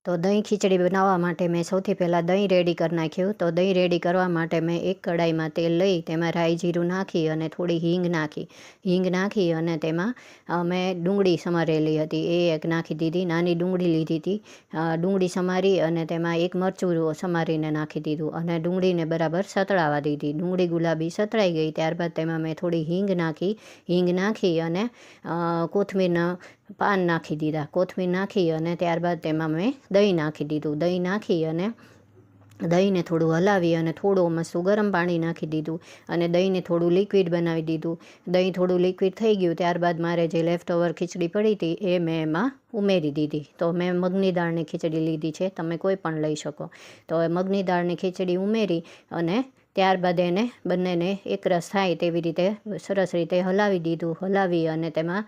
તો દહીં ખીચડી બનાવવા માટે મેં સૌથી પહેલાં દહીં રેડી કરી નાખ્યું. તો દહીં રેડી કરવા માટે મેં એક કડાઈમાં તેલ લઈ તેમાં રાઈ જીરું નાખી અને થોડી હિંગ નાખી અને તેમાં મેં ડુંગળી સમારેલી હતી એ એક નાખી દીધી. નાની ડુંગળી લીધી હતી. ડુંગળી સમારી અને તેમાં એક મરચું સમારીને નાખી દીધું અને ડુંગળીને બરાબર સતળાવા દીધી. ડુંગળી ગુલાબી સતળાઈ ગઈ ત્યારબાદ તેમાં મેં થોડી હિંગ નાખી અને કોથમીરના પાન નાખી દીધા. કોથમીર નાખી અને ત્યારબાદ તેમાં મેં દહીં નાખી દીધું. દહીં નાખી અને દહીંને થોડું હલાવી અને થોડું મસ્તું ગરમ પાણી નાખી દીધું અને દહીંને થોડું લિક્વિડ બનાવી દીધું. દહીં થોડું લિક્વિડ થઈ ગયું ત્યારબાદ મારે જે લેફ્ટ ઓવર ખીચડી પડી હતી એ મેં એમાં ઉમેરી દીધી. તો મેં મગની દાળની ખીચડી લીધી છે, તમે કોઈ પણ લઈ શકો. તો મગની દાળની ખીચડી ઉમેરી અને ત્યારબાદ એને બંનેને એકરસ થાય તેવી રીતે સરસ રીતે હલાવી દીધું. હલાવી અને તેમાં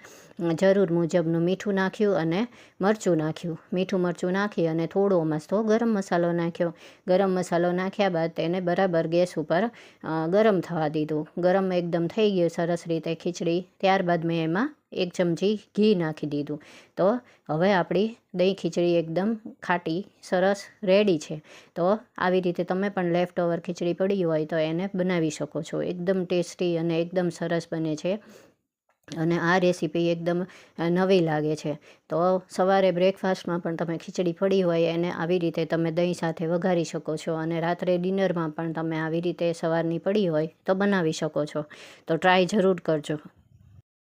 જરૂર મુજબનું મીઠું નાખ્યું અને મરચું નાખ્યું. મીઠું મરચું નાખી અને થોડો મસ્તો ગરમ મસાલો નાખ્યો. ગરમ મસાલો નાખ્યા બાદ તેને બરાબર ગેસ ઉપર ગરમ થવા દીધું. ગરમ એકદમ થઈ ગયું સરસ રીતે ખીચડી. ત્યારબાદ મેં એમાં 1 ચમચી ઘી નાખી દીધું. તો હવે આપણી દહીં ખીચડી એકદમ ખાટી સરસ રેડી છે. તો આવી રીતે તમે પણ લેફ્ટ ઓવર ખીચડી પડી હોય તો એને બનાવી શકો છો. એકદમ ટેસ્ટી અને એકદમ સરસ બને છે અને આ રેસીપી એકદમ નવી લાગે છે. તો સવારે બ્રેકફાસ્ટમાં પણ તમે ખીચડી પડી હોય એને આવી રીતે તમે દહીં સાથે વઘારી શકો છો અને રાત્રે ડિનરમાં પણ તમે આવી રીતે સવારની પડી હોય તો બનાવી શકો છો. તો ટ્રાય જરૂર કરજો.